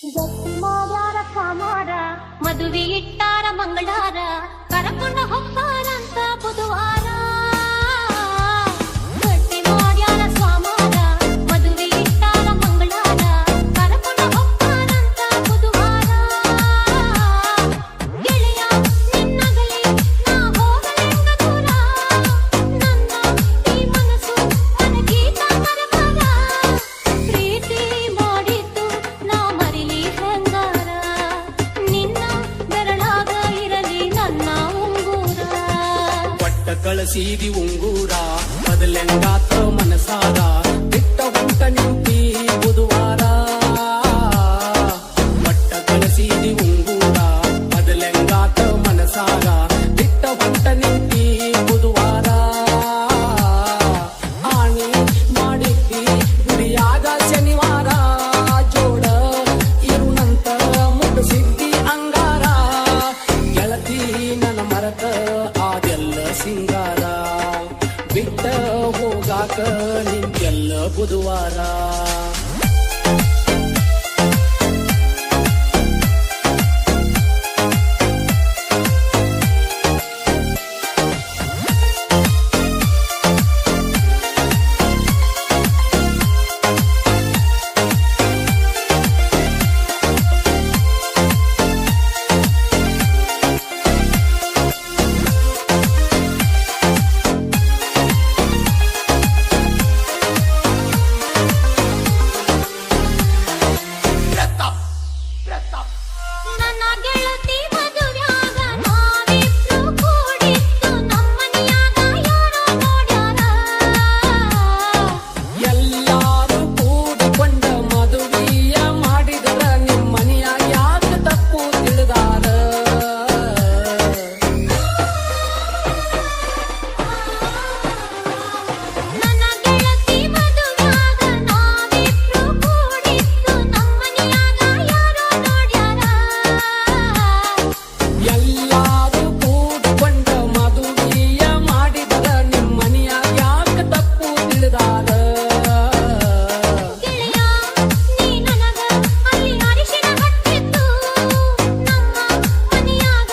ಗಟ್ಟಿ ಮಾಡ್ಯಾರ ಕಾಮಾರ ಮದುವೆ ಇಟ್ಟಾರ ಮಂಗಳಾರ ಕರಕೊಂಡ ಹೋಗ್ತಾರಂತ ಬುಧವಾರ ಗಟ್ಟಿ ಮಾಡ್ಯಾರ ಸ್ವಾಮಾರ ಮದುವೆ ಇಟ್ಟಾರ ಮಂಗಳಾರ ಕರಕೊಂಡ ಹೋಗ್ತಾರಂತ ಬುಧವಾರ ಗೆಳೆಯ ನಿನ್ನಗಲಿ ನಾ ಹೋಗಲೆಂಗ ದೂರ ನನ್ನ ಈ ಮನಸ್ಸು ಮನಗೀತ ಕರಬಾರ ಪ್ರೀತಿ ಮಾಡಿದ್ದು ನಾ ಮರಿಲಿ ಹೆಂಗಾರ ನಿನ್ನ ಬೆರಳಾಗ ಇರಲಿ ನನ್ನ ಉಂಗುರ ಪಟ್ಟ ಕಳಸೀದಿ ಉಂಗೂರ ಬದಲೆಂಗಾತ ಮನಸಾರ ಬಿಟ್ಟ ಹೊಂಟ ನಿಂತಿ ಬುಧವಾರ ಪಟ್ಟ ಕಳಸೀದಿ ಉಂಗೂರ ಬದಲೆಂಗಾತ ಮನಸಾರ ಬಿಟ್ಟ ಹೊಂಟ ನಿಂತಿ ಬುಧವಾರ ಆಣಿ ಮಾಡಿದ್ದಿ ಗುರಿಯಾಗ ಶನಿವಾರ ಜೋಡ ಇರುನಂತ ಮುಟ್ಟಿಸಿದ್ದಿ ಅಂಗಾರ ಗೆಳತಿ ನನ್ನ ಮರತ ಅದೆಲ್ಲ ಸಿಂಗಾರ ಬಿಟ್ಟ ಹೋಗಾಕ ನಿಂತೆಲ್ಲ ಬುಧವಾರ ನನ್ನ ಗೆಳತಿ ಮದುವ್ಯಾಗ ನಾವಿಬ್ರು ಕೂಡಿತ್ತು ನಮ್ಮನಿಯಾಗ ಯಾರೋ ನೋಡ್ಯಾರ ಎಲ್ಲಾರು ಕೂಡಿಕೊಂಡ ಮದುವೆಯ ಮಾಡಿದರ ನಿಮ್ಮನೆಯ ಯಾಕ ತಪ್ಪು ತಿಳಿದಾರ ನನ್ನ ಗೆಳತಿ ಮದುವ್ಯಾಗ ನಾವಿಬ್ರು ಕೂಡಿತ್ತು ನಮ್ಮನಿಯಾಗ ಯಾರೋ ನೋಡ್ಯಾರ ಎಲ್ಲಾರು ಕೂಡಿಕೊಂಡ ಮದುವೆಯ ಮಾಡಿದರ ನಿಮ್ಮನೆಯ ಯಾಕ ತಪ್ಪು ತಿಳಿದಾರ ಗೆಳೆಯ ನೀ ನನಗ ಅಲ್ಲಿ ಅರಿಶಿನ ಹಚ್ಚಿದ್ದು ನಮ್ಮ ಮನೆಯಾಗ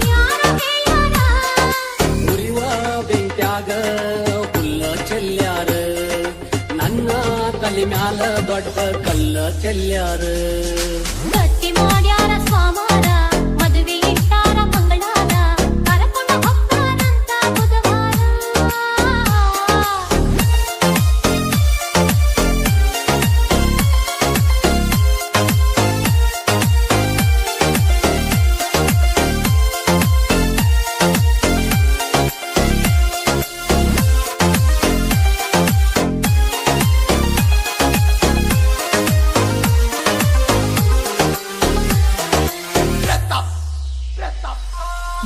ಯಾರೋ ಹೇಳ್ಯಾರ ಉರಿವ ಬೆಂಕ್ಯಾಗ ಹುಲ್ಲ ಚೆಲ್ಯಾರ ನನ್ನ ತಲೆ ಮ್ಯಾಲ ದೊಡ್ಡ ಕಲ್ಲ ಚೆಲ್ಯಾರ ಗಟ್ಟಿ ಮಾಡ್ಯಾರ ಸ್ವಾಮಾರ ಮದುವೆ ಇಟ್ಟಾರ ಮಂಗಳಾರ ಕರಕೊಂಡ ಹೋಗ್ತಾರಂತ ಬುಧವಾರ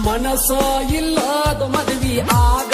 ಮನಸ್ಸ ಇಲ್ಲದ ಮದುವೆ ಆಗ